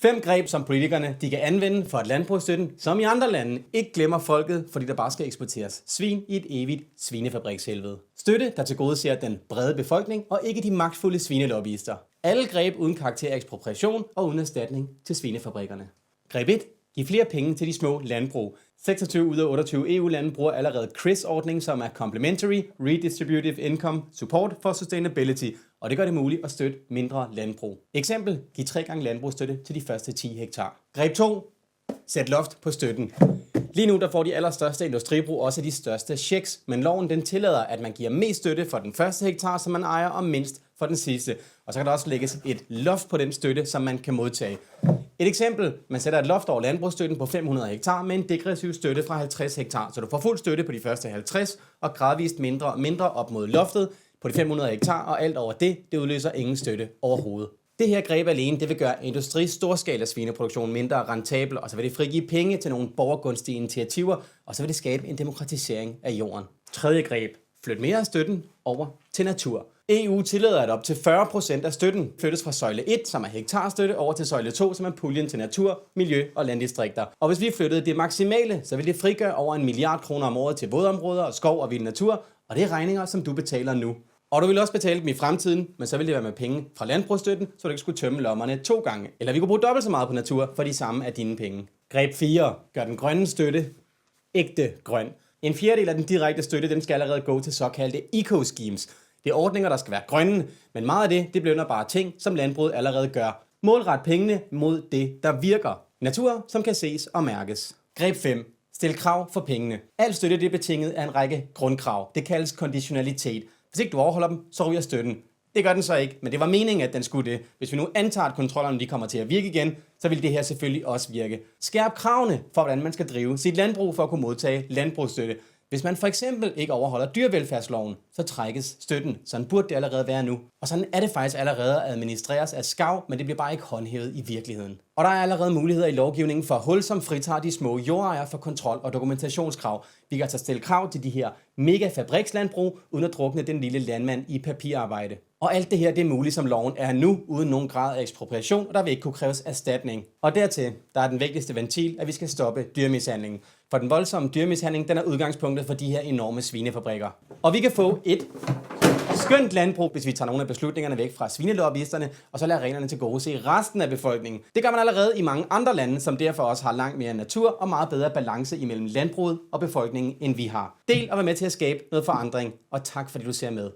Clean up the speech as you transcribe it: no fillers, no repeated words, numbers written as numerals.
5 greb, som politikerne de kan anvende for at landbrugsstøtten, som i andre lande, ikke glemmer folket, fordi der bare skal eksporteres svin i et evigt svinefabrikshelvede. Støtte, der tilgodeser den brede befolkning og ikke de magtfulde svinelobbyister. Alle greb uden karakter af ekspropriation og uden erstatning til svinefabrikkerne. Greb 1. Giv flere penge til de små landbrug. 26 ud af 28 EU-lande bruger allerede CRIS-ordningen, som er Complementary Redistributive Income Support for Sustainability, og det gør det muligt at støtte mindre landbrug. Eksempel, giv 3 gange landbrugsstøtte til de første 10 hektar. Greb 2. Sæt loft på støtten. Lige nu der får de allerstørste industribrug også de største checks, men loven den tillader, at man giver mest støtte for den første hektar, som man ejer, og mindst for den sidste. Og så kan der også lægges et loft på den støtte, som man kan modtage. Et eksempel, man sætter et loft over landbrugsstøtten på 500 hektar med en degressiv støtte fra 50 hektar, så du får fuld støtte på de første 50 og gradvist mindre og mindre op mod loftet på de 500 hektar, og alt over det udløser ingen støtte overhovedet. Det her greb alene, det vil gøre industri storskala svineproduktion mindre rentabel, og så vil det frigive penge til nogle borgergunstige initiativer, og så vil det skabe en demokratisering af jorden. Tredje greb. Flyt mere af støtten over til natur. EU tillader, at op til 40% af støtten flyttes fra søjle 1, som er hektarstøtte, over til søjle 2, som er puljen til natur, miljø og landdistrikter. Og hvis vi flyttede det maksimale, så vil det frigøre over 1 milliard kroner om året til vådområder og skov og vild natur, og det er regninger, som du betaler nu. Og du vil også betale dem i fremtiden, men så vil det være med penge fra landbrugsstøtten, så du ikke skulle tømme lommerne 2 gange. Eller vi kunne bruge dobbelt så meget på natur, for de samme af dine penge. Greb 4. Gør den grønne støtte ægte grøn. En fjerdedel af den direkte støtte, den skal allerede gå til såkaldte eco-schemes. Det er ordninger, der skal være grønne, men meget af det bliver bare ting, som landbruget allerede gør. Målret pengene mod det, der virker. Natur, som kan ses og mærkes. Greb 5. Stil krav for pengene. Al støtte det er betinget af en række grundkrav. Det kaldes konditionalitet. Hvis ikke du overholder dem, så ryger støtten. Det gør den så ikke, men det var meningen, at den skulle det. Hvis vi nu antager, at kontrollerne de kommer til at virke igen, så vil det her selvfølgelig også virke. Skærp kravene for, hvordan man skal drive sit landbrug for at kunne modtage landbrugsstøtte. Hvis man for eksempel ikke overholder dyrevelfærdsloven, så trækkes støtten. Sådan burde det allerede være nu. Og sådan er det faktisk allerede at administreres af SKAV, men det bliver bare ikke håndhævet i virkeligheden. Og der er allerede muligheder i lovgivningen for hul, som fritager de små jordejere for kontrol- og dokumentationskrav. Vi kan altså stille krav til de her mega fabrikslandbrug, uden at drukne den lille landmand i papirarbejde. Og alt det her det er muligt, som loven er nu, uden nogen grad af ekspropriation, og der vil ikke kunne kræves erstatning. Og dertil, der er den vigtigste ventil, at vi skal stoppe dyremishandlingen. For den voldsomme dyremishandling, den er udgangspunktet for de her enorme svinefabrikker. Og vi kan få et skønt landbrug, hvis vi tager nogle af beslutningerne væk fra svinelobbyisterne, og så lader reglerne til gode se resten af befolkningen. Det gør man allerede i mange andre lande, som derfor også har langt mere natur og meget bedre balance imellem landbruget og befolkningen, end vi har. Del og vær med til at skabe noget forandring, og tak fordi du ser med.